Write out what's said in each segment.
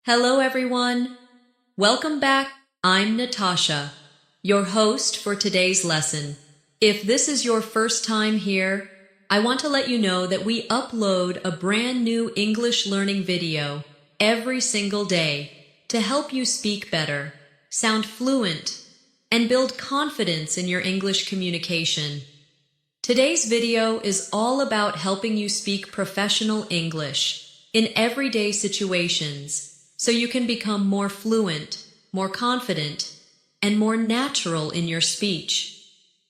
Hello, everyone. Welcome back. I'm Natasha, your host for today's lesson. If this is your first time here, I want to let you know that we upload a brand new English learning video every single day to help you speak better, sound fluent, and build confidence in your English communication. Today's video is all about helping you speak professional English in everyday situations, so you can become more fluent, more confident, and more natural in your speech.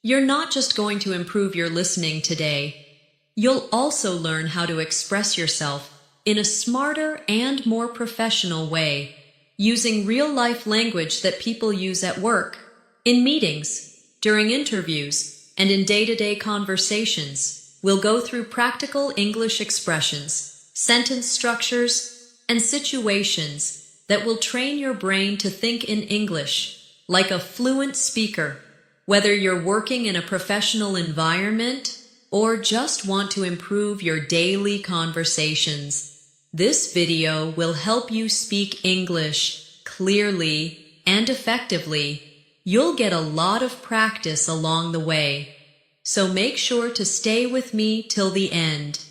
You're not just going to improve your listening today, you'll also learn how to express yourself in a smarter and more professional way, using real-life language that people use at work, in meetings, during interviews, and in day-to-day conversations. We'll go through practical English expressions, sentence structures, and situations that will train your brain to think in English like a fluent speaker. Whether you're working in a professional environment or just want to improve your daily conversations, this video will help you speak English clearly and effectively. You'll get a lot of practice along the way, so make sure to stay with me till the end.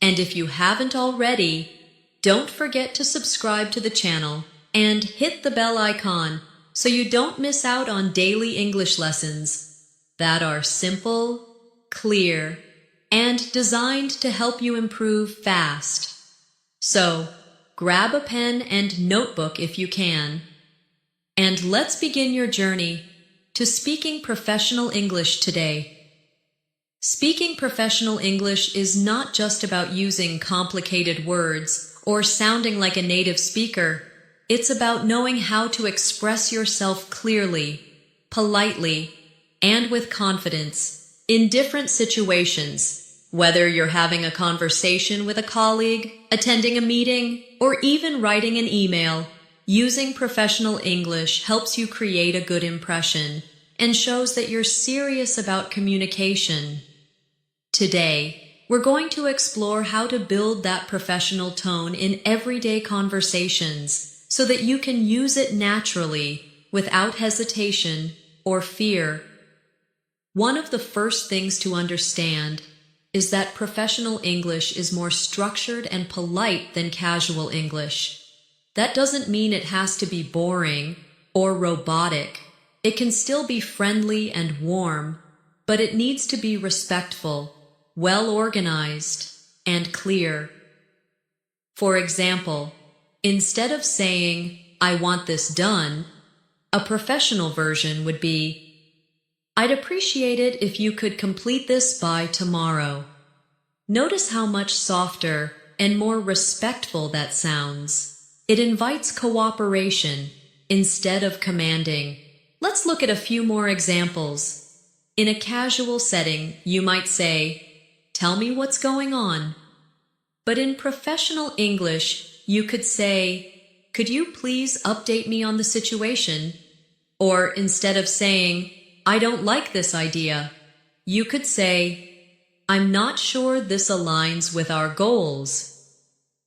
And if you haven't already, don't forget to subscribe to the channel and hit the bell icon so you don't miss out on daily English lessons that are simple, clear, and designed to help you improve fast. So, grab a pen and notebook if you can, and let's begin your journey to speaking professional English today. Speaking professional English is not just about using complicated words or sounding like a native speaker. It's about knowing how to express yourself clearly, politely, and with confidence in different situations. Whether you're having a conversation with a colleague, attending a meeting, or even writing an email, using professional English helps you create a good impression and shows that you're serious about communication. Today, we're going to explore how to build that professional tone in everyday conversations so that you can use it naturally without hesitation or fear. One of the first things to understand is that professional English is more structured and polite than casual English. That doesn't mean it has to be boring or robotic. It can still be friendly and warm, but it needs to be respectful, well-organized, and clear. For example, instead of saying, "I want this done," a professional version would be, "I'd appreciate it if you could complete this by tomorrow." Notice how much softer and more respectful that sounds. It invites cooperation instead of commanding. Let's look at a few more examples. In a casual setting, you might say, "Tell me what's going on." But in professional English, you could say, "Could you please update me on the situation?" Or instead of saying, "I don't like this idea," you could say, "I'm not sure this aligns with our goals."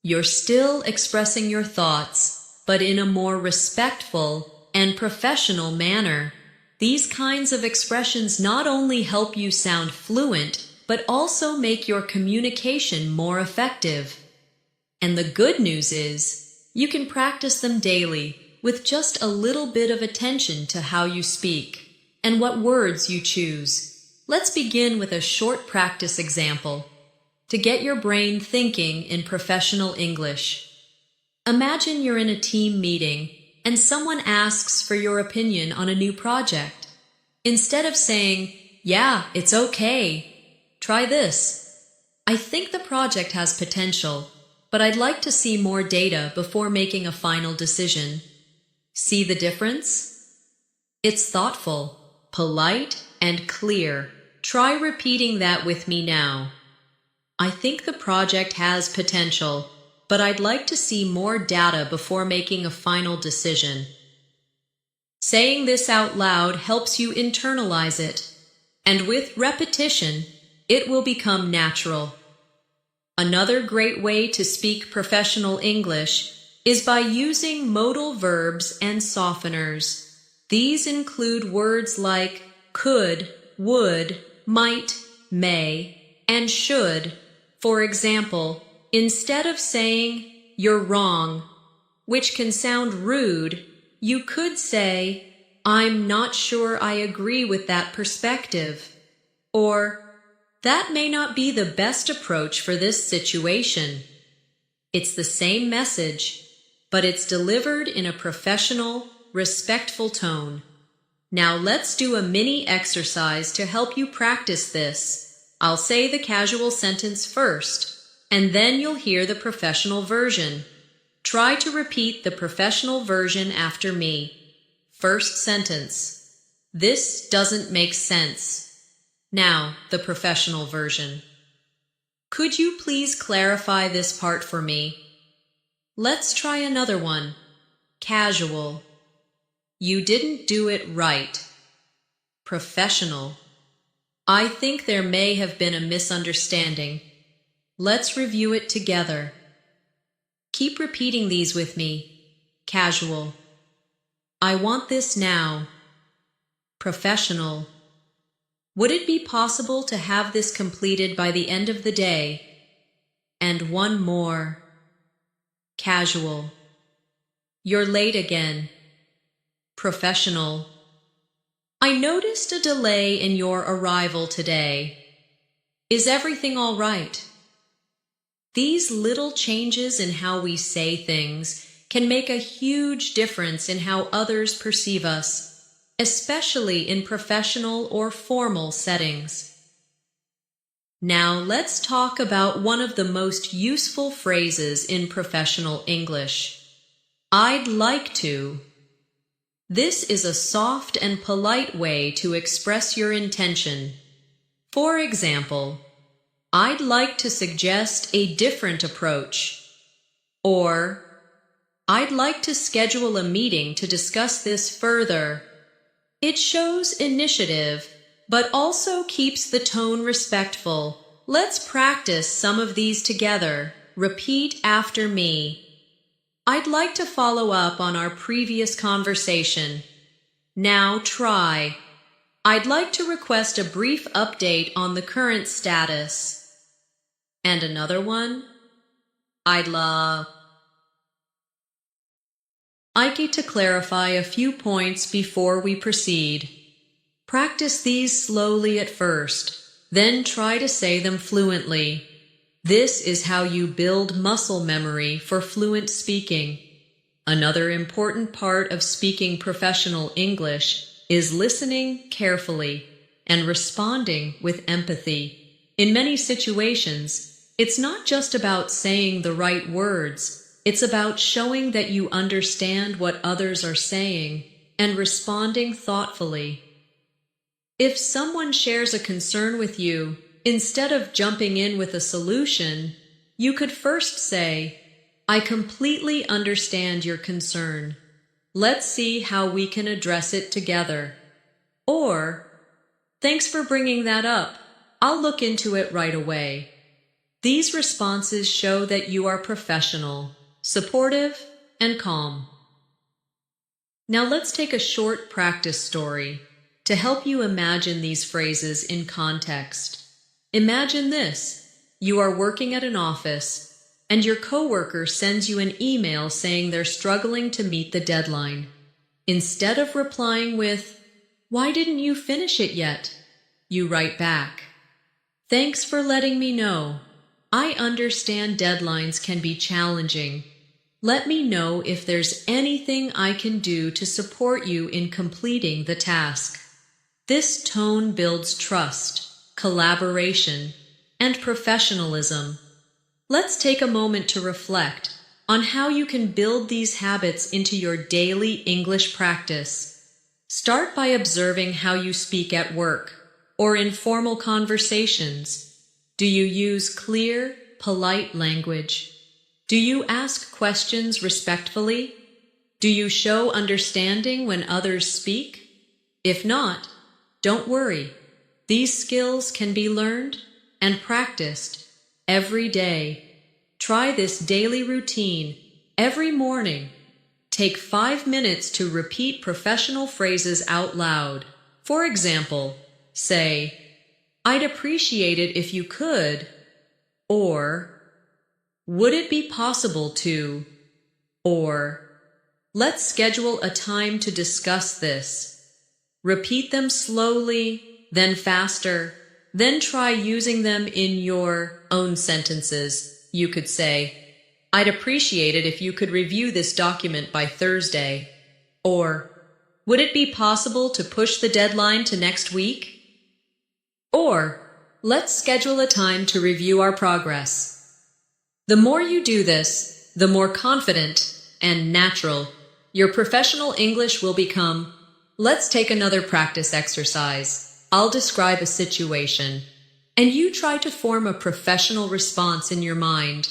You're still expressing your thoughts, but in a more respectful and professional manner. These kinds of expressions not only help you sound fluent, but also make your communication more effective. And the good news is, you can practice them daily with just a little bit of attention to how you speak and what words you choose. Let's begin with a short practice example to get your brain thinking in professional English. Imagine you're in a team meeting and someone asks for your opinion on a new project. Instead of saying, "Yeah, it's okay," try this. "I think the project has potential, but I'd like to see more data before making a final decision." See the difference? It's thoughtful, polite, and clear. Try repeating that with me now. "I think the project has potential, but I'd like to see more data before making a final decision." Saying this out loud helps you internalize it, and with repetition, it will become natural. Another great way to speak professional English is by using modal verbs and softeners. These include words like could, would, might, may, and should. For example, instead of saying, "You're wrong," which can sound rude, you could say, "I'm not sure I agree with that perspective," or, "That may not be the best approach for this situation." It's the same message, but it's delivered in a professional, respectful tone. Now let's do a mini exercise to help you practice this. I'll say the casual sentence first, and then you'll hear the professional version. Try to repeat the professional version after me. First sentence: "This doesn't make sense." Now, the professional version: "Could you please clarify this part for me?" Let's try another one. Casual: "You didn't do it right." Professional: "I think there may have been a misunderstanding. Let's review it together." Keep repeating these with me. Casual: "I want this now." Professional: "Would it be possible to have this completed by the end of the day?" And one more. Casual: "You're late again." Professional: "I noticed a delay in your arrival today. Is everything all right?" These little changes in how we say things can make a huge difference in how others perceive us, especially in professional or formal settings. Now let's talk about one of the most useful phrases in professional English. "I'd like to." This is a soft and polite way to express your intention. For example, "I'd like to suggest a different approach," or "I'd like to schedule a meeting to discuss this further." It shows initiative, but also keeps the tone respectful. Let's practice some of these together. Repeat after me. "I'd like to follow up on our previous conversation." Now try. "I'd like to request a brief update on the current status." And another one. "I'd like to clarify a few points before we proceed." Practice these slowly at first, then try to say them fluently. This is how you build muscle memory for fluent speaking. Another important part of speaking professional English is listening carefully and responding with empathy. In many situations, it's not just about saying the right words, it's about showing that you understand what others are saying and responding thoughtfully. If someone shares a concern with you, instead of jumping in with a solution, you could first say, "I completely understand your concern. Let's see how we can address it together." Or, "Thanks for bringing that up. I'll look into it right away." These responses show that you are professional, supportive, and calm. Now let's take a short practice story to help you imagine these phrases in context. Imagine this. You are working at an office, and your coworker sends you an email saying they're struggling to meet the deadline. Instead of replying with, "Why didn't you finish it yet?" you write back, "Thanks for letting me know. I understand deadlines can be challenging. Let me know if there's anything I can do to support you in completing the task." This tone builds trust, collaboration, and professionalism. Let's take a moment to reflect on how you can build these habits into your daily English practice. Start by observing how you speak at work or in formal conversations. Do you use clear, polite language? Do you ask questions respectfully? Do you show understanding when others speak? If not, don't worry. These skills can be learned and practiced every day. Try this daily routine Every morning, take 5 minutes to repeat professional phrases out loud. For example, say, "I'd appreciate it if you could," or "Would it be possible to," or "Let's schedule a time to discuss this." Repeat them slowly, then faster, then try using them in your own sentences. You could say, "I'd appreciate it if you could review this document by Thursday," or "Would it be possible to push the deadline to next week?" Or, "Let's schedule a time to review our progress." The more you do this, the more confident and natural your professional English will become. Let's take another practice exercise. I'll describe a situation, and you try to form a professional response in your mind.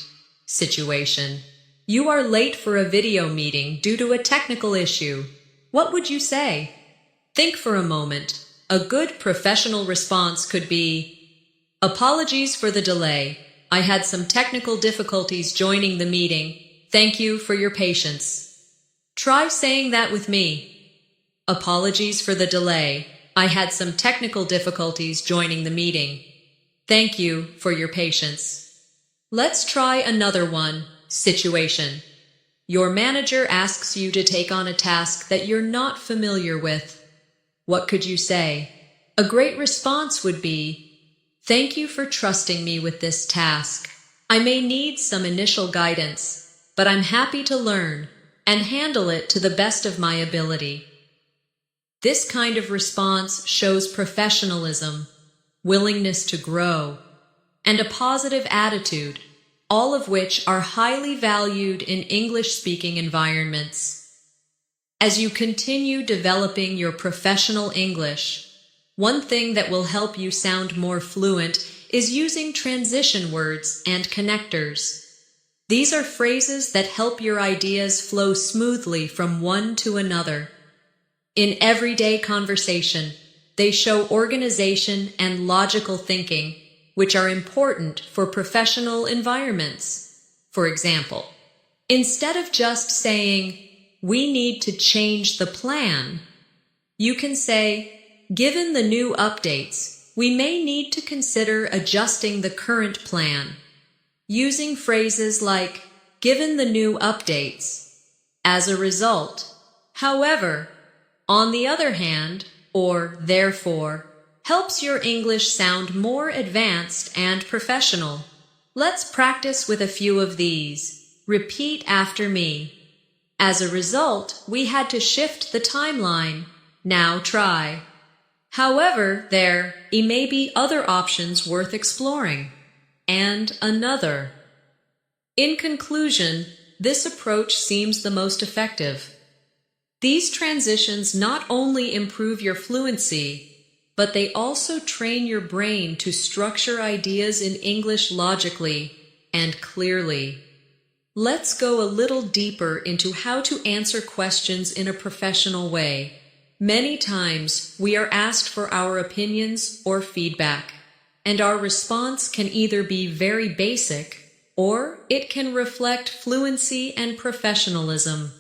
Situation: you are late for a video meeting due to a technical issue. What would you say? Think for a moment. A good professional response could be, "Apologies for the delay. I had some technical difficulties joining the meeting. Thank you for your patience." Try saying that with me. "Apologies for the delay. I had some technical difficulties joining the meeting. Thank you for your patience." Let's try another one. Situation: your manager asks you to take on a task that you're not familiar with. What could you say? A great response would be, "Thank you for trusting me with this task. I may need some initial guidance, but I'm happy to learn and handle it to the best of my ability." This kind of response shows professionalism, willingness to grow, and a positive attitude, all of which are highly valued in English-speaking environments. As you continue developing your professional English, one thing that will help you sound more fluent is using transition words and connectors. These are phrases that help your ideas flow smoothly from one to another. In everyday conversation, they show organization and logical thinking, which are important for professional environments. For example, instead of just saying, "We need to change the plan," you can say, "Given the new updates, we may need to consider adjusting the current plan." Using phrases like, "given the new updates," "as a result," "however," "on the other hand," or "therefore," helps your English sound more advanced and professional. Let's practice with a few of these. Repeat after me. "As a result, we had to shift the timeline. Now try." "However, there may be other options worth exploring." And another. In conclusion, this approach seems the most effective. These transitions not only improve your fluency, but they also train your brain to structure ideas in English logically and clearly. Let's go a little deeper into how to answer questions in a professional way. Many times, we are asked for our opinions or feedback, and our response can either be very basic or it can reflect fluency and professionalism.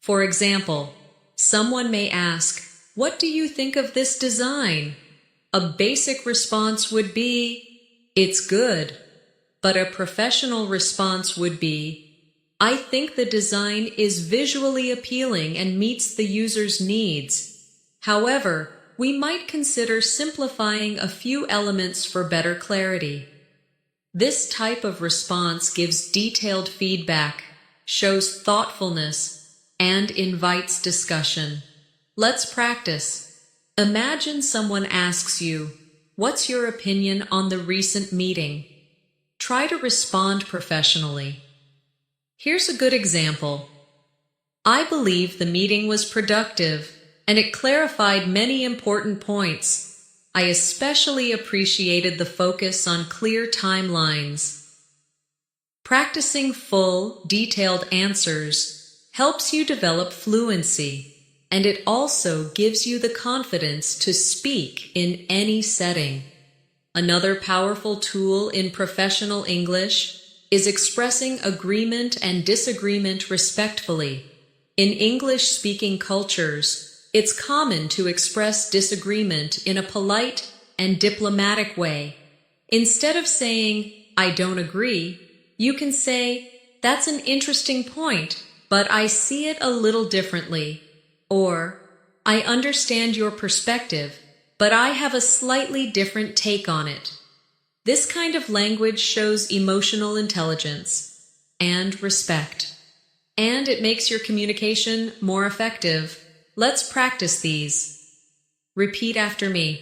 For example, someone may ask, "What do you think of this design?" A basic response would be, "It's good." But a professional response would be, "I think the design is visually appealing and meets the user's needs. However, we might consider simplifying a few elements for better clarity." This type of response gives detailed feedback, shows thoughtfulness, and invites discussion. Let's practice. Imagine someone asks you, "What's your opinion on the recent meeting?" Try to respond professionally. Here's a good example. "I believe the meeting was productive, and it clarified many important points. I especially appreciated the focus on clear timelines." Practicing full, detailed answers helps you develop fluency, and it also gives you the confidence to speak in any setting. Another powerful tool in professional English is expressing agreement and disagreement respectfully. In English-speaking cultures, it's common to express disagreement in a polite and diplomatic way. Instead of saying, "I don't agree," you can say, "That's an interesting point, but I see it a little differently." Or, "I understand your perspective, but I have a slightly different take on it." This kind of language shows emotional intelligence and respect, and it makes your communication more effective. Let's practice these. Repeat after me.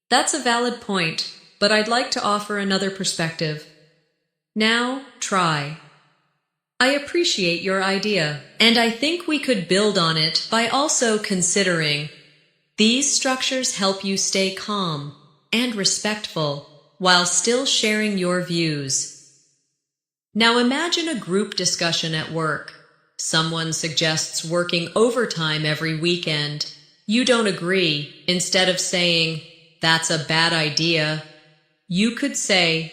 That's a valid point, but I'd like to offer another perspective. Now, try. I appreciate your idea, and I think we could build on it by also considering. These structures help you stay calm and respectful while still sharing your views. Now imagine a group discussion at work. Someone suggests working overtime every weekend. You don't agree. Instead of saying, "That's a bad idea," you could say,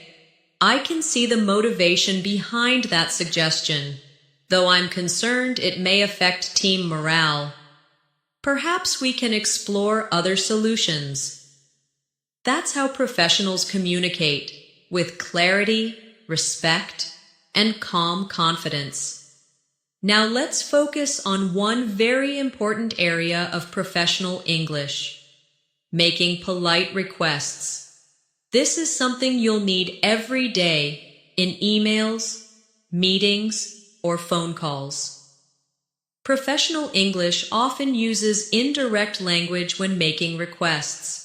"I can see the motivation behind that suggestion, though I'm concerned it may affect team morale. Perhaps we can explore other solutions." That's how professionals communicate, with clarity, respect, and calm confidence. Now let's focus on one very important area of professional English: making polite requests. This is something you'll need every day in emails, meetings, or phone calls. Professional English often uses indirect language when making requests.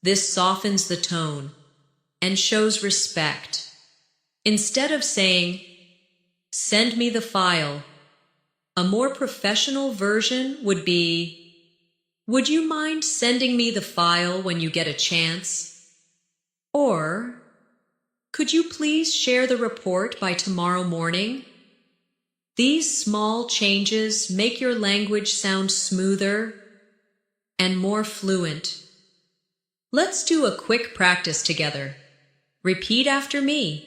This softens the tone and shows respect. Instead of saying, "Send me the file," a more professional version would be, "Would you mind sending me the file when you get a chance?" Or, "Could you please share the report by tomorrow morning?" These small changes make your language sound smoother and more fluent. Let's do a quick practice together. Repeat after me.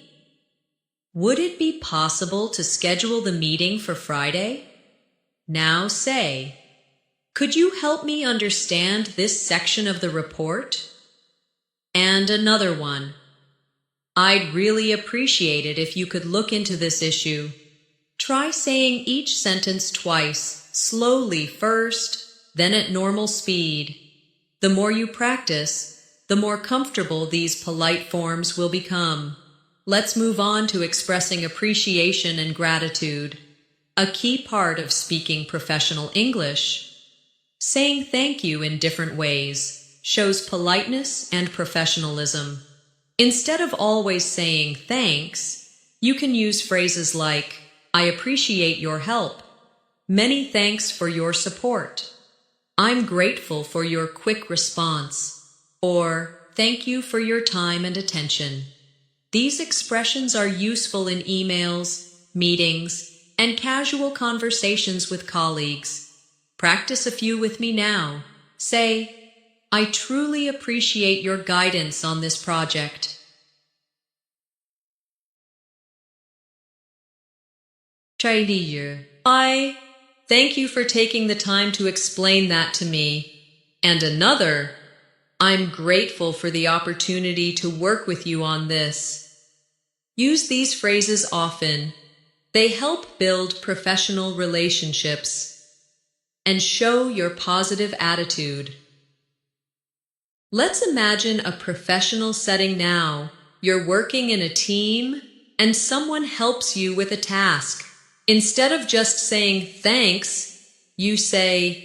Would it be possible to schedule the meeting for Friday? Now say, "Could you help me understand this section of the report?" And another one. "I'd really appreciate it if you could look into this issue." Try saying each sentence twice, slowly first, then at normal speed. The more you practice, the more comfortable these polite forms will become. Let's move on to expressing appreciation and gratitude, a key part of speaking professional English. Saying thank you in different ways shows politeness and professionalism. Instead of always saying thanks, you can use phrases like, "I appreciate your help," "Many thanks for your support," "I'm grateful for your quick response," or "Thank you for your time and attention." These expressions are useful in emails, meetings, and casual conversations with colleagues. Practice a few with me now. Say, "I truly appreciate your guidance on this project." I thank you for taking the time to explain that to me. And another, "I'm grateful for the opportunity to work with you on this." Use these phrases often. They help build professional relationships and show your positive attitude. Let's imagine a professional setting now. You're working in a team and someone helps you with a task. Instead of just saying thanks, you say,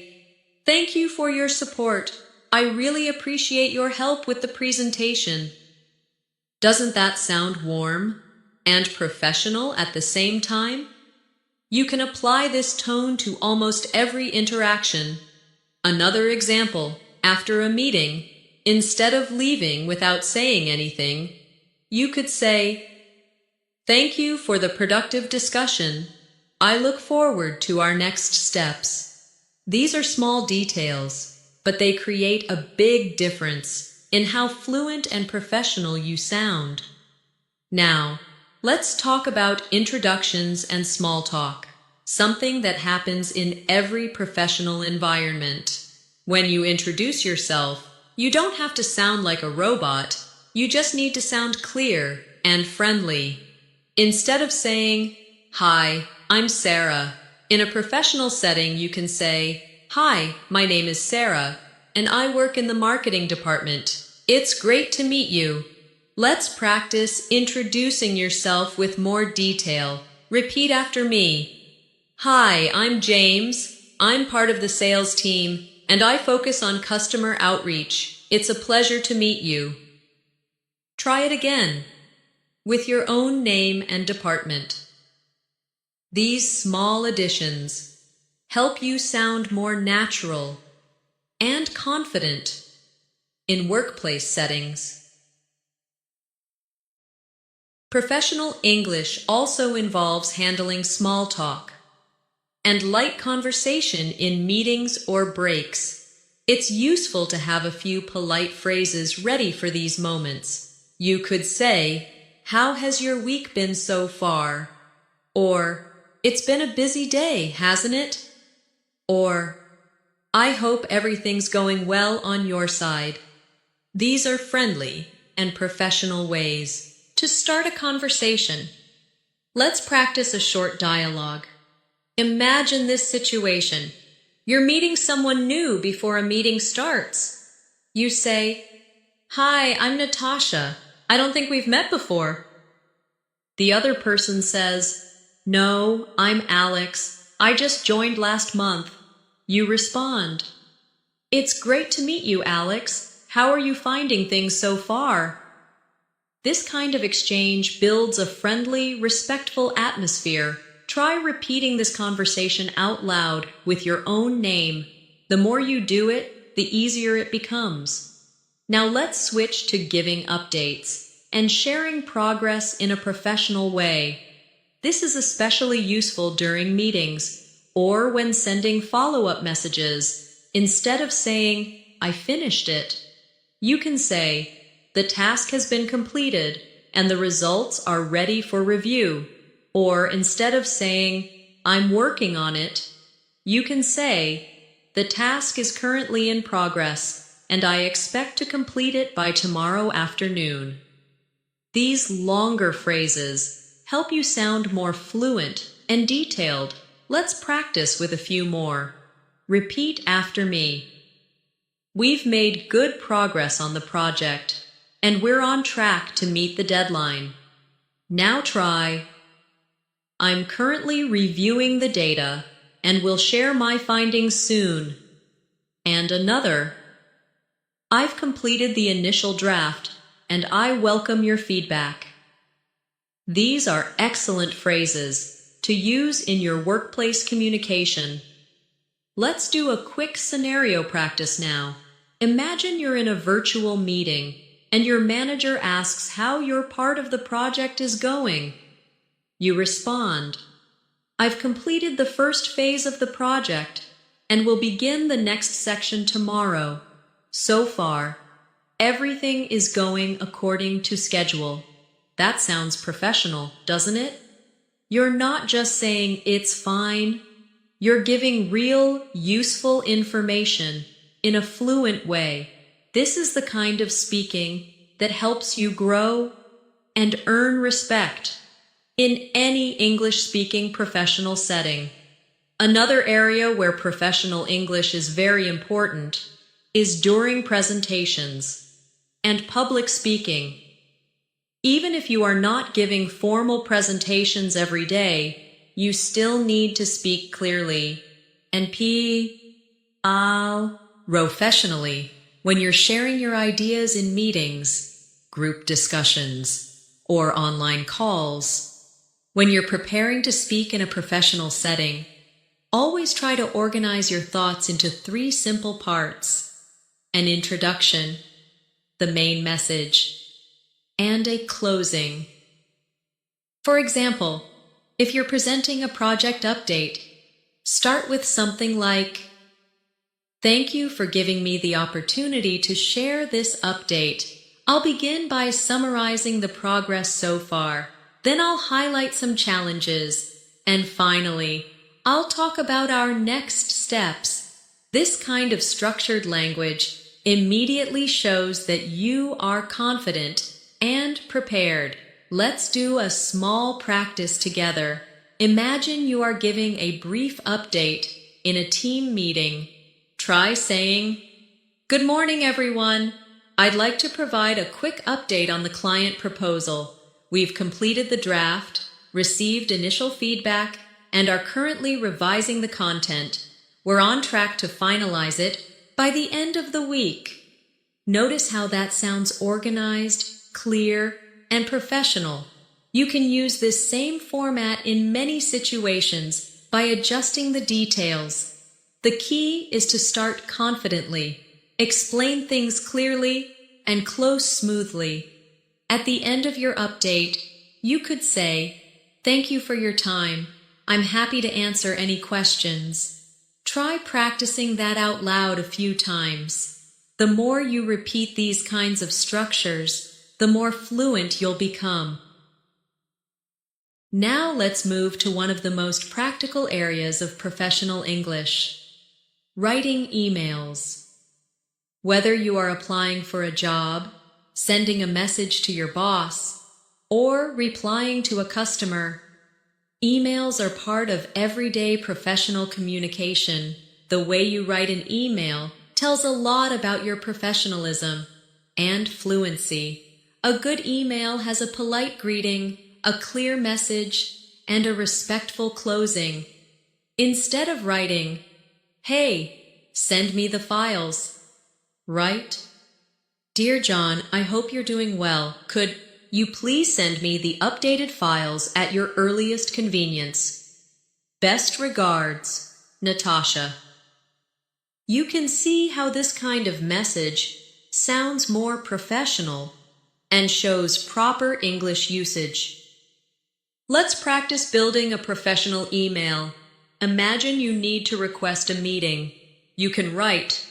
"Thank you for your support. I really appreciate your help with the presentation." Doesn't that sound warm and professional at the same time? You can apply this tone to almost every interaction. Another example, after a meeting, instead of leaving without saying anything, you could say, "Thank you for the productive discussion. I look forward to our next steps." These are small details, but they create a big difference in how fluent and professional you sound. Now, let's talk about introductions and small talk, something that happens in every professional environment. When you introduce yourself, you don't have to sound like a robot, you just need to sound clear and friendly. Instead of saying, "Hi, I'm Sarah," in a professional setting you can say, "Hi, my name is Sarah, and I work in the marketing department. It's great to meet you." Let's practice introducing yourself with more detail. Repeat after me. "Hi, I'm James. I'm part of the sales team, and I focus on customer outreach. It's a pleasure to meet you." Try it again, with your own name and department. These small additions help you sound more natural and confident in workplace settings. Professional English also involves handling small talk and light conversation in meetings or breaks. It's useful to have a few polite phrases ready for these moments. You could say, "How has your week been so far?" Or, "It's been a busy day, hasn't it?" Or, "I hope everything's going well on your side." These are friendly and professional ways to start a conversation. Let's practice a short dialogue. Imagine this situation. You're meeting someone new before a meeting starts. You say, "Hi, I'm Natasha. I don't think we've met before." The other person says, "No, I'm Alex. I just joined last month." You respond, "It's great to meet you, Alex. How are you finding things so far?" This kind of exchange builds a friendly, respectful atmosphere. Try repeating this conversation out loud with your own name. The more you do it, the easier it becomes. Now let's switch to giving updates and sharing progress in a professional way. This is especially useful during meetings or when sending follow-up messages. Instead of saying, "I finished it," you can say, "The task has been completed and the results are ready for review." Or instead of saying, "I'm working on it," you can say, "The task is currently in progress and I expect to complete it by tomorrow afternoon." These longer phrases help you sound more fluent and detailed. Let's practice with a few more. Repeat after me. "We've made good progress on the project, and we're on track to meet the deadline." Now try, "I'm currently reviewing the data and will share my findings soon." And another, "I've completed the initial draft and I welcome your feedback." These are excellent phrases to use in your workplace communication. Let's do a quick scenario practice now. Imagine you're in a virtual meeting and your manager asks how your part of the project is going. You respond, "I've completed the first phase of the project and will begin the next section tomorrow. So far, everything is going according to schedule." That sounds professional, doesn't it? You're not just saying "it's fine." You're giving real, useful information in a fluent way. This is the kind of speaking that helps you grow and earn respect in any English-speaking professional setting. Another area where professional English is very important is during presentations and public speaking. Even if you are not giving formal presentations every day, you still need to speak clearly and professionally when you're sharing your ideas in meetings, group discussions, or online calls. When you're preparing to speak in a professional setting, always try to organize your thoughts into 3 simple parts: an introduction, the main message, and a closing. For example, if you're presenting a project update, start with something like, "Thank you for giving me the opportunity to share this update. I'll begin by summarizing the progress so far." Then I'll highlight some challenges. And finally, I'll talk about our next steps. This kind of structured language immediately shows that you are confident and prepared. Let's do a small practice together. Imagine you are giving a brief update in a team meeting. Try saying, "Good morning, everyone. I'd like to provide a quick update on the client proposal. We've completed the draft, received initial feedback, and are currently revising the content. We're on track to finalize it by the end of the week." Notice how that sounds organized, clear, and professional. You can use this same format in many situations by adjusting the details. The key is to start confidently, explain things clearly, and close smoothly. At the end of your update, you could say, "Thank you for your time. I'm happy to answer any questions." Try practicing that out loud a few times. The more you repeat these kinds of structures, the more fluent you'll become. Now let's move to one of the most practical areas of professional English: writing emails. Whether you are applying for a job, sending a message to your boss, or replying to a customer, emails are part of everyday professional communication. The way you write an email tells a lot about your professionalism and fluency. A good email has a polite greeting, a clear message, and a respectful closing. Instead of writing, "Hey, send me the files," write, "Dear John, I hope you're doing well. Could you please send me the updated files at your earliest convenience? Best regards, Natasha." You can see how this kind of message sounds more professional and shows proper English usage. Let's practice building a professional email. Imagine you need to request a meeting. You can write,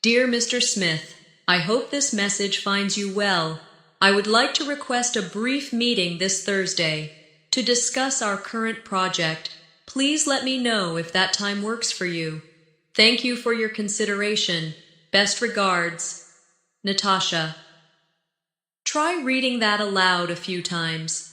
"Dear Mr. Smith, I hope this message finds you well. I would like to request a brief meeting this Thursday to discuss our current project. Please let me know if that time works for you. Thank you for your consideration. Best regards, Natasha." Try reading that aloud a few times.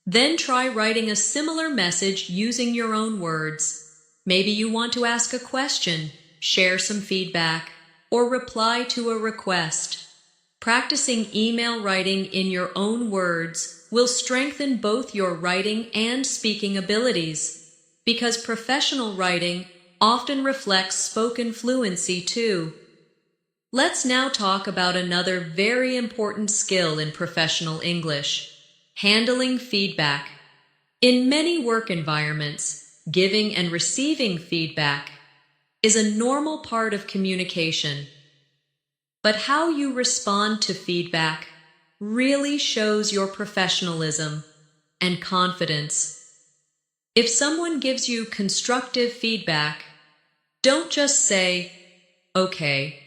Then try writing a similar message using your own words. Maybe you want to ask a question, share some feedback, or reply to a request. Practicing email writing in your own words will strengthen both your writing and speaking abilities, because professional writing often reflects spoken fluency too. Let's now talk about another very important skill in professional English: handling feedback. In many work environments, giving and receiving feedback is a normal part of communication. But how you respond to feedback really shows your professionalism and confidence. If someone gives you constructive feedback, don't just say, "Okay."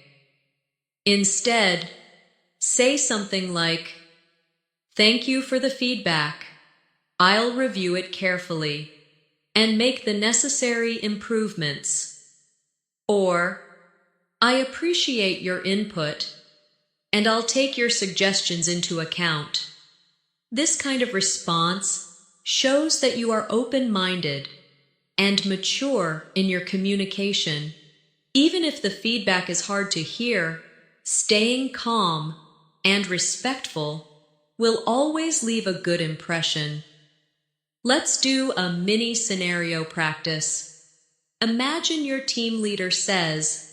Instead, say something like, "Thank you for the feedback. I'll review it carefully and make the necessary improvements." Or, "I appreciate your input, and I'll take your suggestions into account." This kind of response shows that you are open-minded and mature in your communication. Even if the feedback is hard to hear, staying calm and respectful will always leave a good impression. Let's do a mini scenario practice. Imagine your team leader says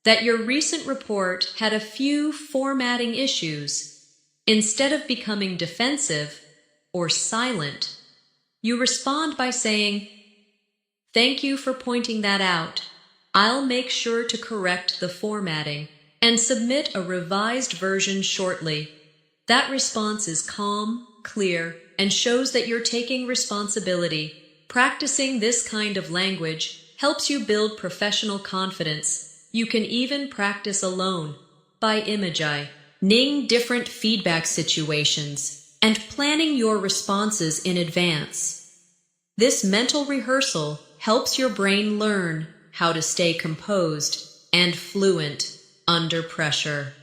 that your recent report had a few formatting issues. Instead of becoming defensive or silent, you respond by saying, "Thank you for pointing that out. I'll make sure to correct the formatting and submit a revised version shortly." That response is calm, clear, and shows that you're taking responsibility. Practicing this kind of language helps you build professional confidence. You can even practice alone by imagining different feedback situations. and planning your responses in advance. This mental rehearsal helps your brain learn how to stay composed and fluent under pressure.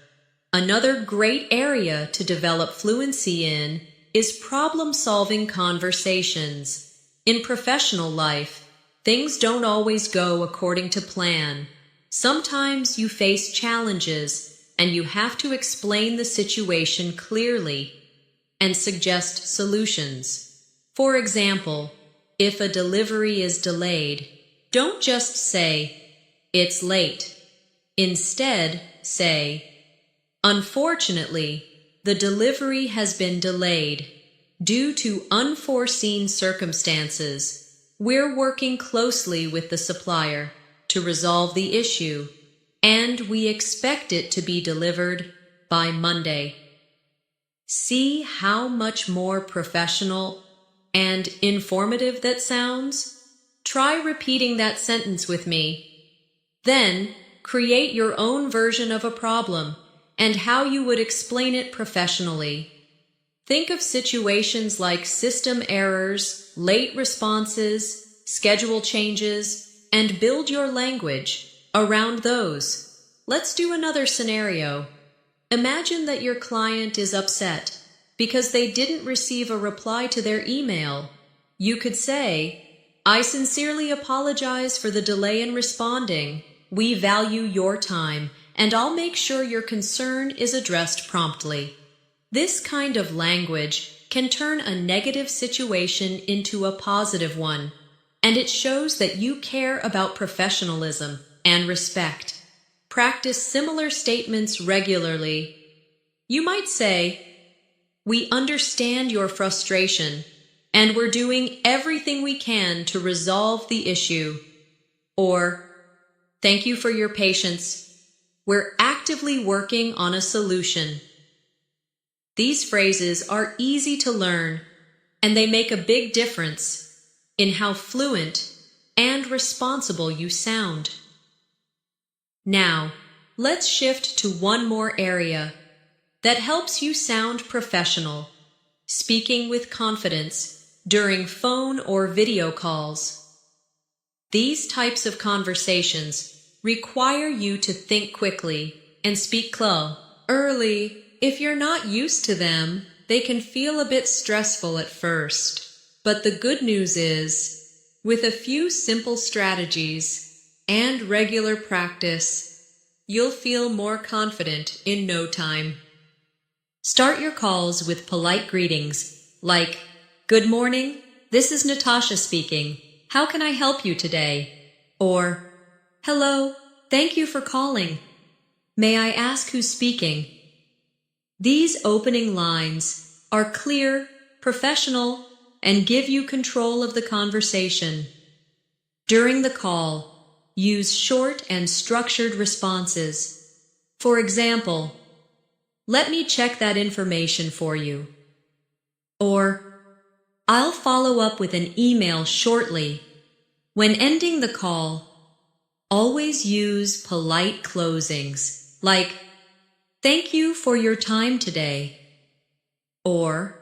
Another great area to develop fluency in is problem-solving conversations. In professional life, things don't always go according to plan. Sometimes you face challenges and you have to explain the situation clearly and suggest solutions. For example, if a delivery is delayed, don't just say, "It's late." Instead, say, "Unfortunately, the delivery has been delayed due to unforeseen circumstances. We're working closely with the supplier to resolve the issue, and we expect it to be delivered by Monday." See how much more professional and informative that sounds? Try repeating that sentence with me. Then, create your own version of a problem and how you would explain it professionally. Think of situations like system errors, late responses, schedule changes, and build your language around those. Let's do another scenario. Imagine that your client is upset because they didn't receive a reply to their email. You could say, "I sincerely apologize for the delay in responding. We value your time, and I'll make sure your concern is addressed promptly." This kind of language can turn a negative situation into a positive one, and it shows that you care about professionalism and respect. Practice similar statements regularly. You might say, "We understand your frustration, and we're doing everything we can to resolve the issue." Or, "Thank you for your patience. We're actively working on a solution." These phrases are easy to learn, and they make a big difference in how fluent and responsible you sound. Now, let's shift to one more area that helps you sound professional, speaking with confidence during phone or video calls. These types of conversations require you to think quickly and speak early. If you're not used to them, they can feel a bit stressful at first. But the good news is, with a few simple strategies and regular practice, you'll feel more confident in no time. Start your calls with polite greetings like, "Good morning, this is Natasha speaking. How can I help you today?" Or, "Hello, thank you for calling. May I ask who's speaking?" These opening lines are clear, professional, and give you control of the conversation. During the call, use short and structured responses. For example, "Let me check that information for you." Or, "I'll follow up with an email shortly." When ending the call, always use polite closings like, "Thank you for your time today." Or,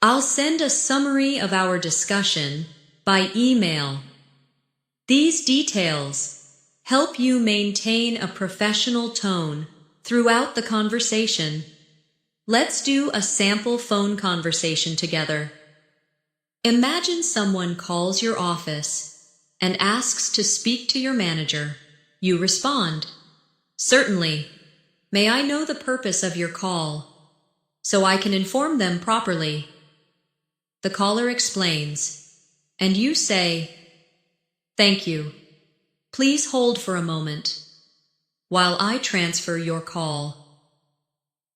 "I'll send a summary of our discussion by email." These details help you maintain a professional tone throughout the conversation. Let's do a sample phone conversation together. Imagine someone calls your office and asks to speak to your manager. You respond, "Certainly. May I know the purpose of your call so I can inform them properly?" The caller explains, and you say, "Thank you. Please hold for a moment while I transfer your call."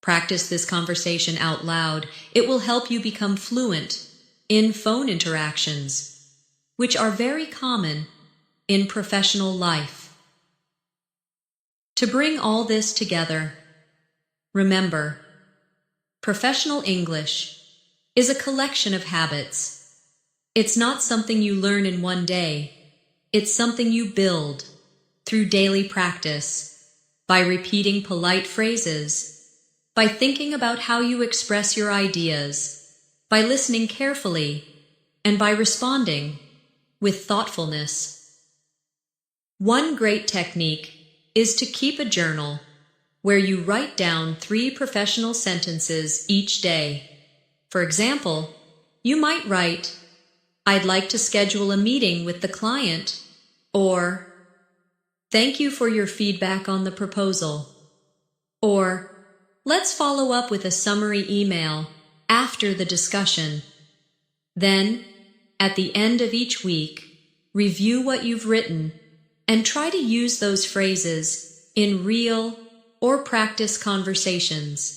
Practice this conversation out loud. It will help you become fluent in phone interactions, which are very common in professional life. To bring all this together, remember, professional English is a collection of habits. It's not something you learn in one day. It's something you build through daily practice, by repeating polite phrases, by thinking about how you express your ideas, by listening carefully, and by responding with thoughtfulness. One great technique is to keep a journal where you write down 3 professional sentences each day. For example, you might write, "I'd like to schedule a meeting with the client," or "Thank you for your feedback on the proposal," or "Let's follow up with a summary email after the discussion." Then, at the end of each week, review what you've written and try to use those phrases in real or practice conversations.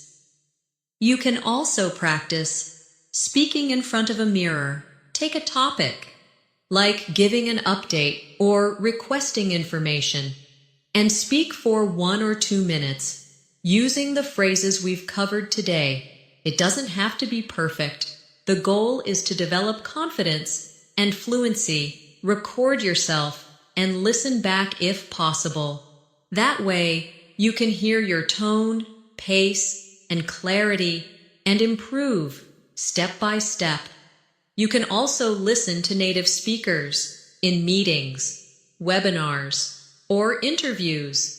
You can also practice speaking in front of a mirror. Take a topic, like giving an update or requesting information, and speak for 1 or 2 minutes, using the phrases we've covered today. It doesn't have to be perfect. The goal is to develop confidence and fluency. Record yourself and listen back if possible. That way, you can hear your tone, pace, and clarity and improve step by step. You can also listen to native speakers in meetings, webinars, or interviews,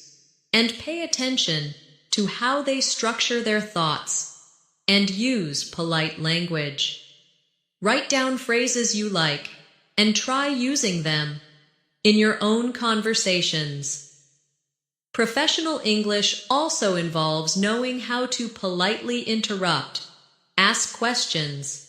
and pay attention to how they structure their thoughts and use polite language. Write down phrases you like and try using them in your own conversations. Professional English also involves knowing how to politely interrupt, ask questions,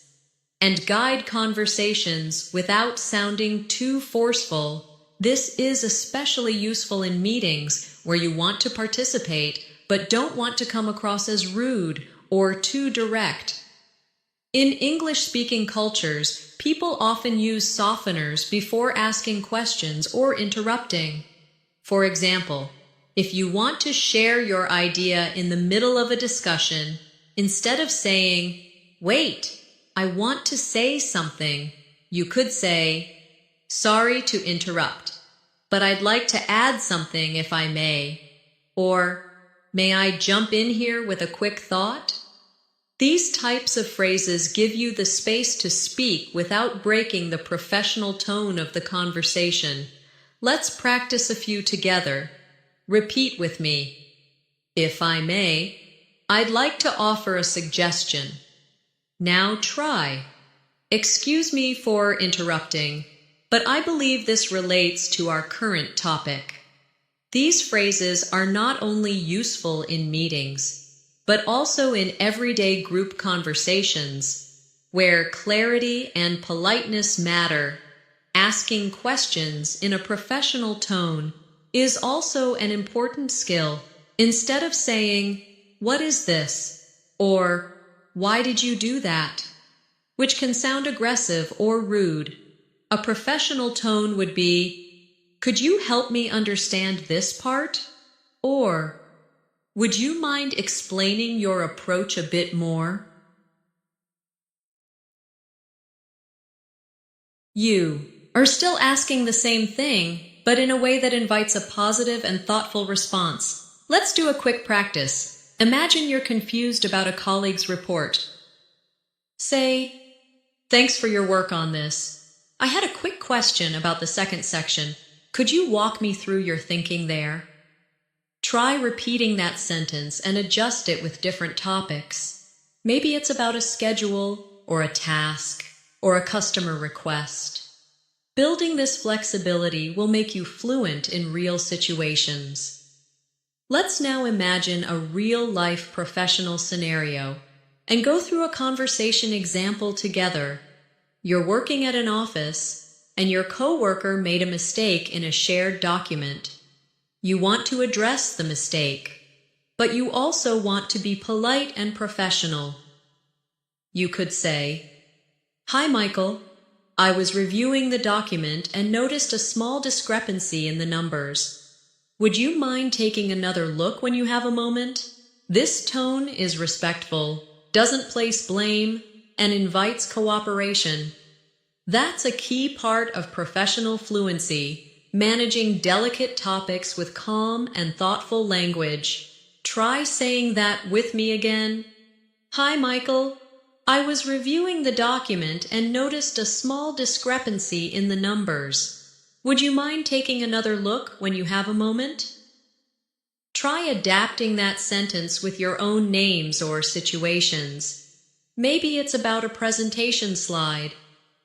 and guide conversations without sounding too forceful. This is especially useful in meetings where you want to participate but don't want to come across as rude or too direct. In English-speaking cultures, people often use softeners before asking questions or interrupting. For example, if you want to share your idea in the middle of a discussion, instead of saying, "Wait, I want to say something," you could say, "Sorry to interrupt, but I'd like to add something if I may," or "May I jump in here with a quick thought?" These types of phrases give you the space to speak without breaking the professional tone of the conversation. Let's practice a few together. Repeat with me. "If I may, I'd like to offer a suggestion." Now try. "Excuse me for interrupting, but I believe this relates to our current topic." These phrases are not only useful in meetings, but also in everyday group conversations, where clarity and politeness matter. Asking questions in a professional tone is also an important skill. Instead of saying, "What is this?" or "Why did you do that?" which can sound aggressive or rude, a professional tone would be, "Could you help me understand this part?" or "Would you mind explaining your approach a bit more?" You are still asking the same thing, but in a way that invites a positive and thoughtful response. Let's do a quick practice. Imagine you're confused about a colleague's report. Say, "Thanks for your work on this. I had a quick question about the second section. Could you walk me through your thinking there?" Try repeating that sentence and adjust it with different topics. Maybe it's about a schedule, or a task, or a customer request. Building this flexibility will make you fluent in real situations. Let's now imagine a real-life professional scenario and go through a conversation example together. You're working at an office, and your coworker made a mistake in a shared document. You want to address the mistake, but you also want to be polite and professional. You could say, "Hi, Michael. I was reviewing the document and noticed a small discrepancy in the numbers. Would you mind taking another look when you have a moment?" This tone is respectful, doesn't place blame, and invites cooperation. That's a key part of professional fluency, managing delicate topics with calm and thoughtful language. Try saying that with me again. Hi, Michael. I was reviewing the document and noticed a small discrepancy in the numbers. Would you mind taking another look when you have a moment? Try adapting that sentence with your own names or situations. Maybe it's about a presentation slide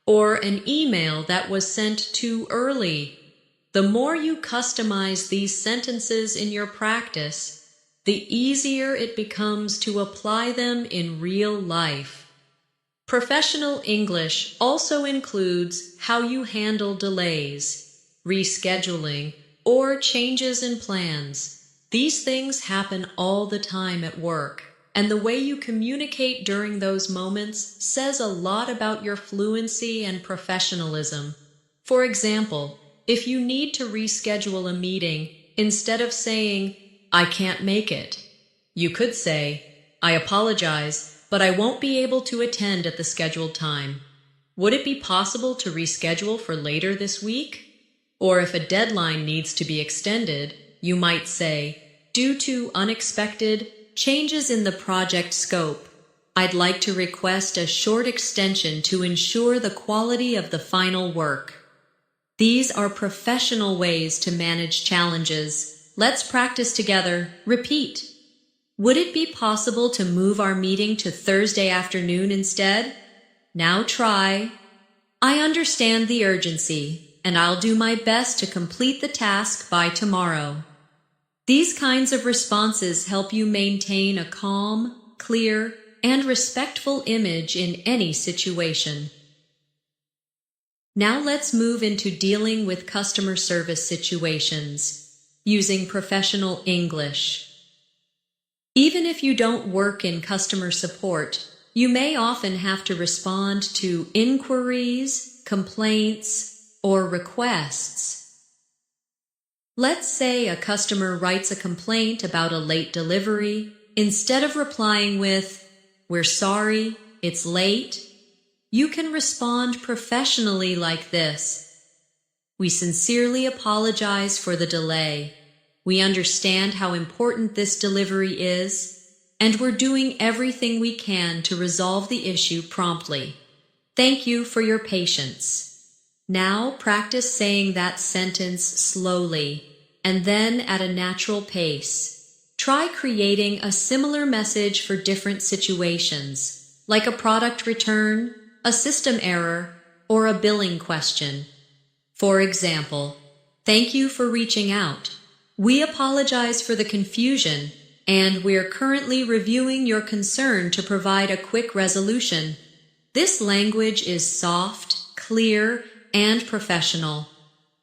or an email that was sent too early. The more you customize these sentences in your practice, the easier it becomes to apply them in real life. Professional English also includes how you handle delays, rescheduling, or changes in plans. These things happen all the time at work, and the way you communicate during those moments says a lot about your fluency and professionalism. For example, if you need to reschedule a meeting, instead of saying, "I can't make it," you could say, "I apologize, but I won't be able to attend at the scheduled time. Would it be possible to reschedule for later this week?" Or if a deadline needs to be extended, you might say, "Due to unexpected changes in the project scope, I'd like to request a short extension to ensure the quality of the final work." These are professional ways to manage challenges. Let's practice together. Repeat. Would it be possible to move our meeting to Thursday afternoon instead? Now try. I understand the urgency, and I'll do my best to complete the task by tomorrow. These kinds of responses help you maintain a calm, clear, and respectful image in any situation. Now let's move into dealing with customer service situations using professional English. Even if you don't work in customer support, you may often have to respond to inquiries, complaints, or requests. Let's say a customer writes a complaint about a late delivery. Instead of replying with, "We're sorry, it's late," you can respond professionally like this. "We sincerely apologize for the delay. We understand how important this delivery is, and we're doing everything we can to resolve the issue promptly. Thank you for your patience." Now practice saying that sentence slowly, and then at a natural pace. Try creating a similar message for different situations, like a product return, a system error, or a billing question. For example, "Thank you for reaching out. We apologize for the confusion, and we're currently reviewing your concern to provide a quick resolution." This language is soft, clear, and professional.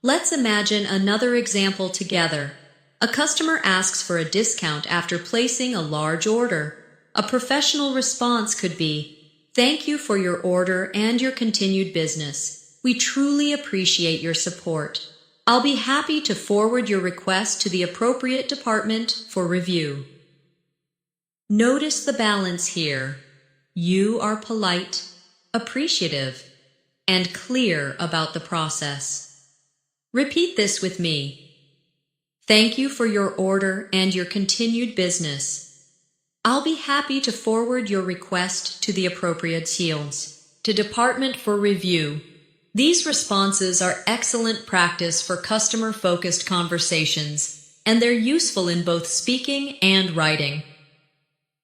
Let's imagine another example together. A customer asks for a discount after placing a large order. A professional response could be, "Thank you for your order and your continued business. We truly appreciate your support. I'll be happy to forward your request to the appropriate department for review." Notice the balance here. You are polite, appreciative, and clear about the process. Repeat this with me. "Thank you for your order and your continued business. I'll be happy to forward your request to the appropriate department for review." These responses are excellent practice for customer-focused conversations, and they're useful in both speaking and writing.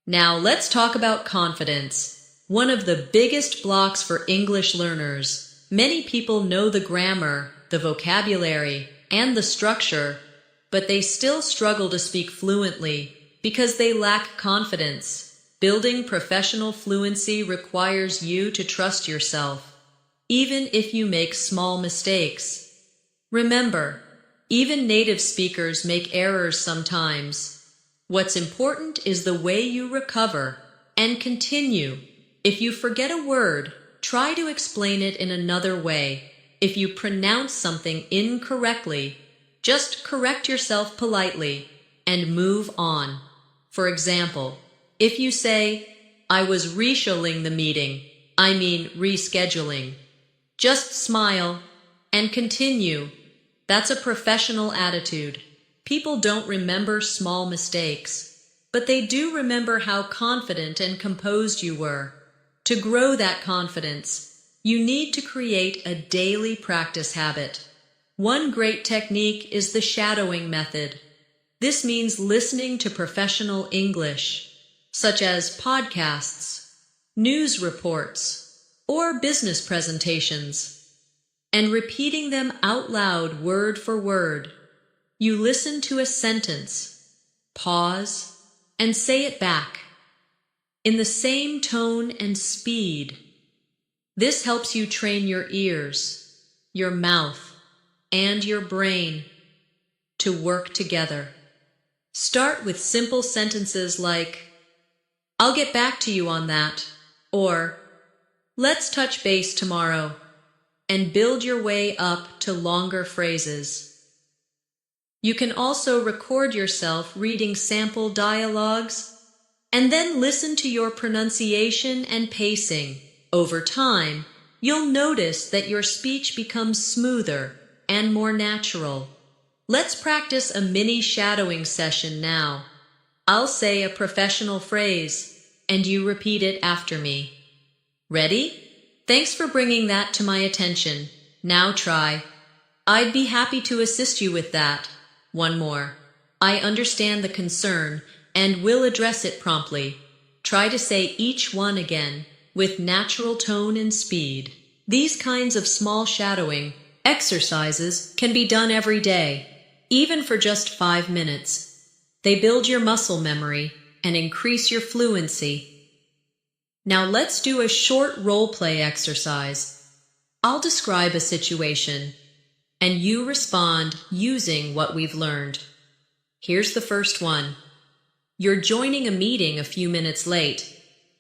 Now let's talk about confidence, one of the biggest blocks for English learners. Many people know the grammar, the vocabulary, and the structure, but they still struggle to speak fluently because they lack confidence. Building professional fluency requires you to trust yourself, even if you make small mistakes. Remember, even native speakers make errors sometimes. What's important is the way you recover and continue. If you forget a word, try to explain it in another way. If you pronounce something incorrectly, just correct yourself politely and move on. For example, if you say, "I was rescheduling the meeting," I mean rescheduling. Just smile and continue. That's a professional attitude. People don't remember small mistakes. but they do remember how confident and composed you were. To grow that confidence, you need to create a daily practice habit. One great technique is the shadowing method. This means listening to professional English, such as podcasts, news reports, or business presentations, and repeating them out loud word for word. You listen to a sentence, pause, and say it back in the same tone and speed. This helps you train your ears, your mouth, and your brain to work together. Start with simple sentences like, "I'll get back to you on that," or "Let's touch base tomorrow," and build your way up to longer phrases. You can also record yourself reading sample dialogues and then listen to your pronunciation and pacing. Over time, you'll notice that your speech becomes smoother and more natural. Let's practice a mini shadowing session now. I'll say a professional phrase, and you repeat it after me. Ready? Thanks for bringing that to my attention. Now try. "I'd be happy to assist you with that." One more. "I understand the concern and will address it promptly." Try to say each one again with natural tone and speed. These kinds of small shadowing exercises can be done every day, even for just 5 minutes. They build your muscle memory and increase your fluency. Now let's do a short role-play exercise. I'll describe a situation, and you respond using what we've learned. Here's the first one. You're joining a meeting a few minutes late.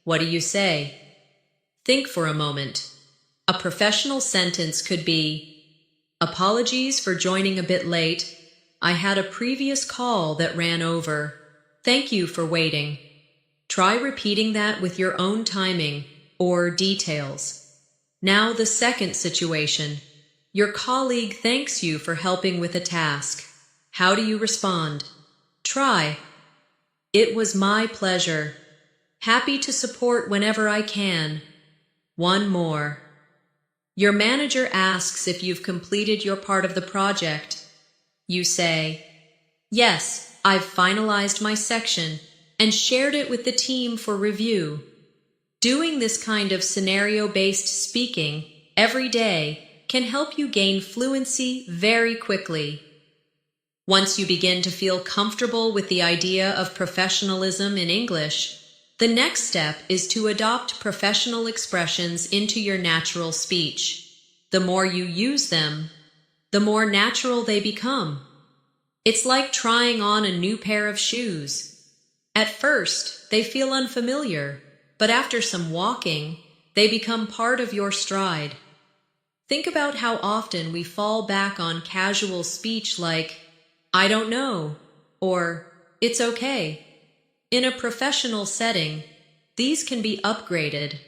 What do you say? Think for a moment. A professional sentence could be, "Apologies for joining a bit late. I had a previous call that ran over. Thank you for waiting." Try repeating that with your own timing or details. Now the second situation. Your colleague thanks you for helping with a task. How do you respond? Try, "It was my pleasure. Happy to support whenever I can." One more. Your manager asks if you've completed your part of the project. You say, "Yes, I've finalized my section and shared it with the team for review." Doing this kind of scenario-based speaking every day can help you gain fluency very quickly. Once you begin to feel comfortable with the idea of professionalism in English, the next step is to adopt professional expressions into your natural speech. The more you use them, the more natural they become. It's like trying on a new pair of shoes. At first, they feel unfamiliar, but after some walking, they become part of your stride. Think about how often we fall back on casual speech like, "I don't know," or "It's okay." In a professional setting, these can be upgraded.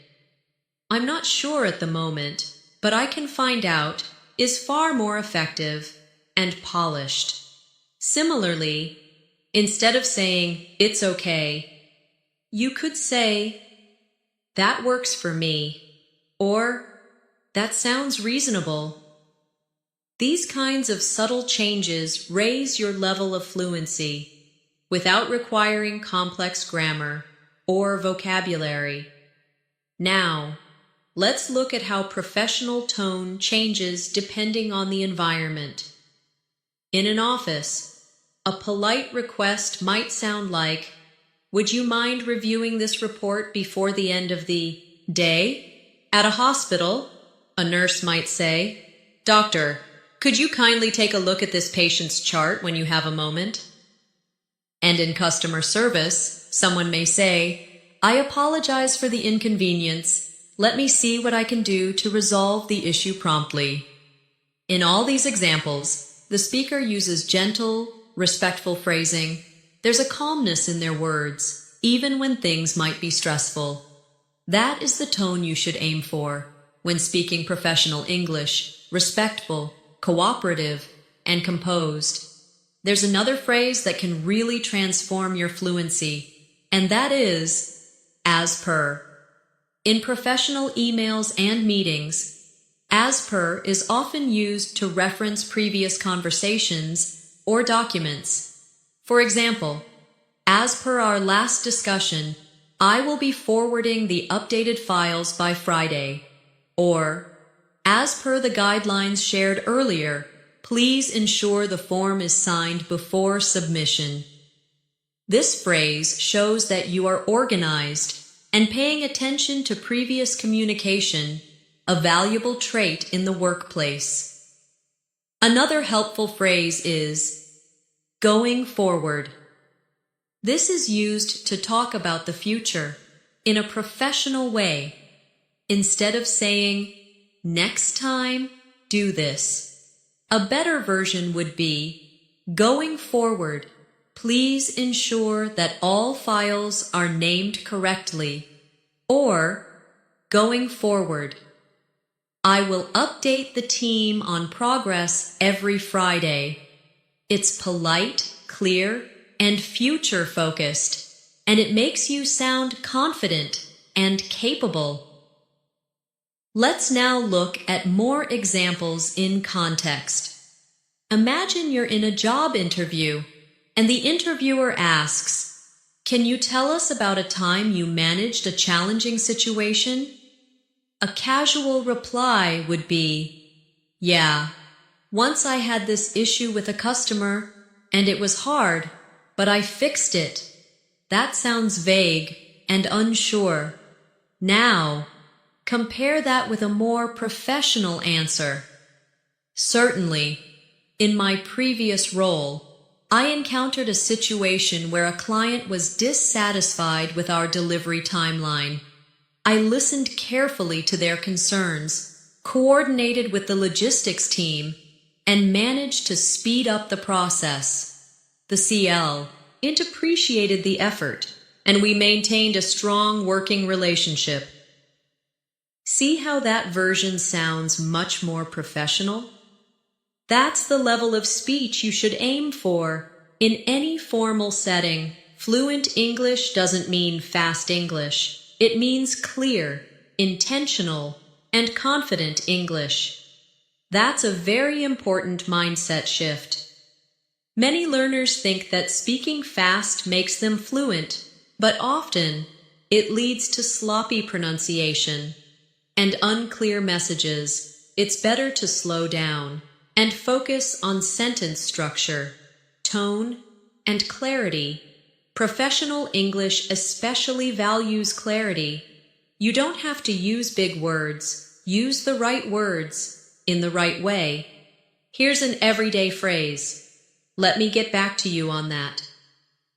"I'm not sure at the moment, but I can find out" is far more effective and polished. Similarly, instead of saying, "It's okay," you could say, "That works for me," or "That sounds reasonable." These kinds of subtle changes raise your level of fluency without requiring complex grammar or vocabulary. Now, let's look at how professional tone changes depending on the environment. In an office, a polite request might sound like, "Would you mind reviewing this report before the end of the day?" At a hospital, a nurse might say, "Doctor, could you kindly take a look at this patient's chart when you have a moment?" And in customer service, someone may say, "I apologize for the inconvenience. Let me see what I can do to resolve the issue promptly." In all these examples, the speaker uses gentle, respectful phrasing. There's a calmness in their words, even when things might be stressful. That is the tone you should aim for when speaking professional English: respectful, cooperative, and composed. There's another phrase that can really transform your fluency. and that is as per. In professional emails and meetings, as per is often used to reference previous conversations or documents. For example, as per our last discussion, I will be forwarding the updated files by Friday. Or, as per the guidelines shared earlier, please ensure the form is signed before submission. This phrase shows that you are organized and paying attention to previous communication, a valuable trait in the workplace. Another helpful phrase is going forward. This is used to talk about the future in a professional way. Instead of saying, next time, do this. A better version would be, going forward, please ensure that all files are named correctly. Or, going forward, I will update the team on progress every Friday. It's polite, clear, and future-focused, and it makes you sound confident and capable. Let's now look at more examples in context. Imagine you're in a job interview, and the interviewer asks, "Can you tell us about a time you managed a challenging situation?" A casual reply would be, "Yeah, once I had this issue with a customer, and it was hard, but I fixed it." That sounds vague and unsure. Now, compare that with a more professional answer. Certainly, in my previous role, I encountered a situation where a client was dissatisfied with our delivery timeline. I listened carefully to their concerns, coordinated with the logistics team, and managed to speed up the process. The CL appreciated the effort, and we maintained a strong working relationship. See how that version sounds much more professional? That's the level of speech you should aim for. In any formal setting, fluent English doesn't mean fast English. It means clear, intentional, and confident English. That's a very important mindset shift. Many learners think that speaking fast makes them fluent, but often it leads to sloppy pronunciation and unclear messages. It's better to slow down and focus on sentence structure, tone, and clarity. Professional English especially values clarity. You don't have to use big words. Use the right words in the right way. Here's an everyday phrase. Let me get back to you on that.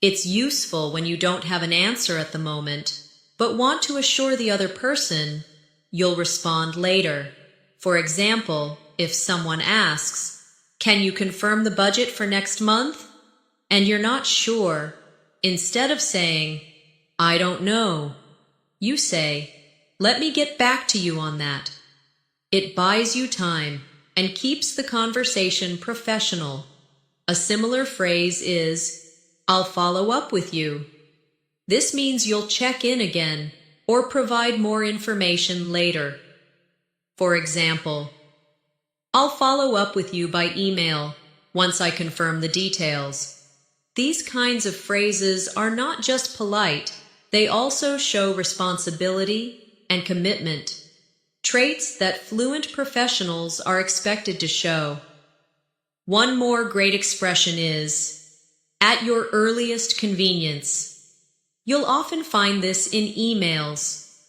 It's useful when you don't have an answer at the moment, but want to assure the other person you'll respond later. For example, if someone asks, "Can you confirm the budget for next month?" and you're not sure, instead of saying, "I don't know," you say, "Let me get back to you on that." It buys you time and keeps the conversation professional. A similar phrase is, "I'll follow up with you." This means you'll check in again or provide more information later. For example, "I'll follow up with you by email once I confirm the details." These kinds of phrases are not just polite, they also show responsibility and commitment, traits that fluent professionals are expected to show. One more great expression is, "at your earliest convenience." You'll often find this in emails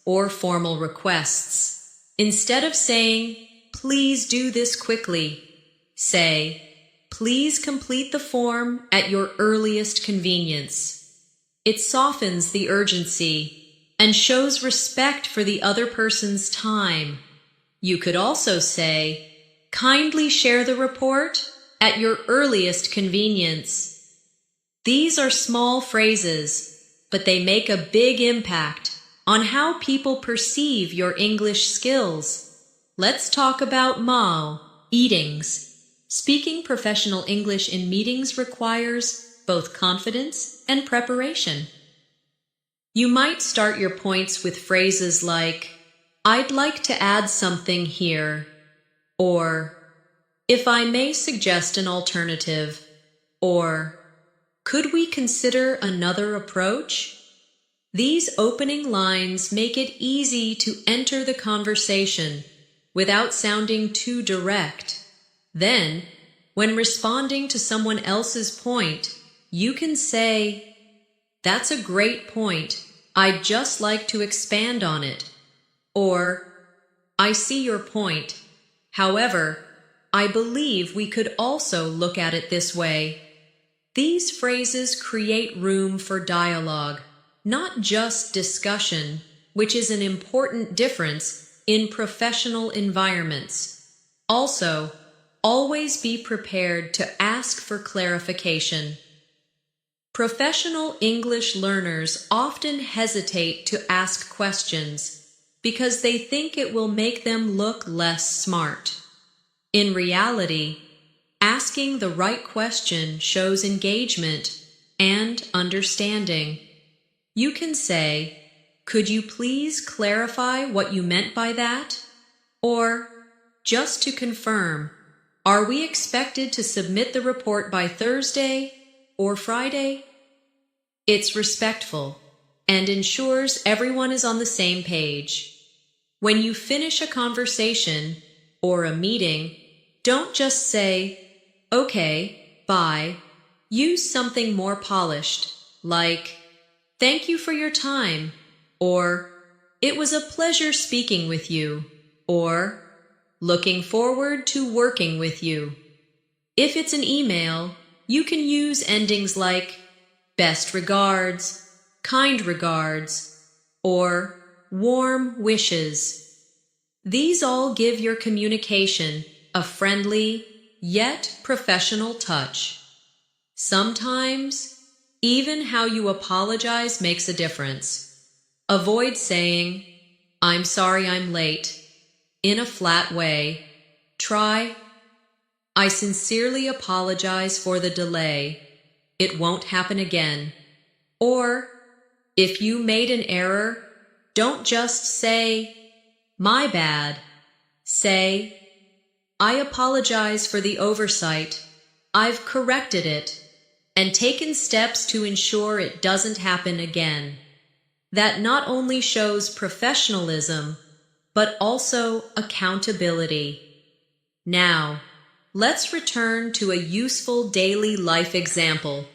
or formal requests. Instead of saying, "Please do this quickly," say, "Please complete the form at your earliest convenience." It softens the urgency and shows respect for the other person's time. You could also say, "Kindly share the report at your earliest convenience." These are small phrases, but they make a big impact on how people perceive your English skills. Let's talk about meetings. Speaking professional English in meetings requires both confidence and preparation. You might start your points with phrases like, I'd like to add something here, or, if I may suggest an alternative, or, could we consider another approach? These opening lines make it easy to enter the conversation without sounding too direct. Then, when responding to someone else's point, you can say, that's a great point. I'd just like to expand on it. Or, I see your point. However, I believe we could also look at it this way. These phrases create room for dialogue, not just discussion, which is an important difference in professional environments. Also, always be prepared to ask for clarification. Professional English learners often hesitate to ask questions because they think it will make them look less smart. In reality, asking the right question shows engagement and understanding. You can say, could you please clarify what you meant by that? Or, just to confirm, are we expected to submit the report by Thursday or Friday? It's respectful and ensures everyone is on the same page. When you finish a conversation or a meeting, don't just say, okay, bye. Use something more polished, like, thank you for your time, or it was a pleasure speaking with you, or looking forward to working with you. If it's an email, you can use endings like best regards, kind regards, or warm wishes. These all give your communication a friendly yet professional touch. Sometimes, even how you apologize makes a difference. Avoid saying, I'm sorry I'm late, in a flat way. Try, I sincerely apologize for the delay. It won't happen again. Or, if you made an error, don't just say, my bad. Say, I apologize for the oversight. I've corrected it and taken steps to ensure it doesn't happen again. That not only shows professionalism, but also accountability. Now, let's return to a useful daily life example.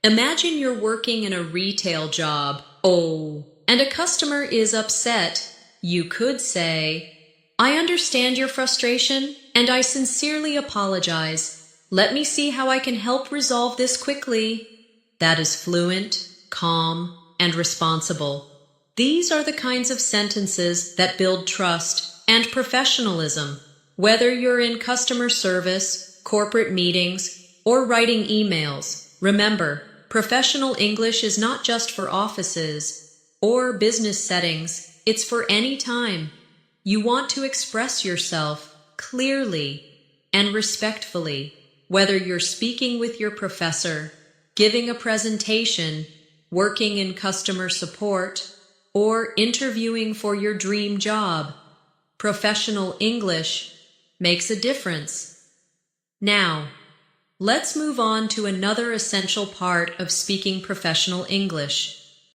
Imagine you're working in a retail job, and a customer is upset. You could say, I understand your frustration, and I sincerely apologize. Let me see how I can help resolve this quickly. That is fluent, calm, and responsible. These are the kinds of sentences that build trust and professionalism. Whether you're in customer service, corporate meetings, or writing emails, remember, professional English is not just for offices or business settings, it's for any time. You want to express yourself clearly and respectfully, whether you're speaking with your professor, giving a presentation, working in customer support, or interviewing for your dream job. Professional English makes a difference. Now, let's move on to another essential part of speaking professional English: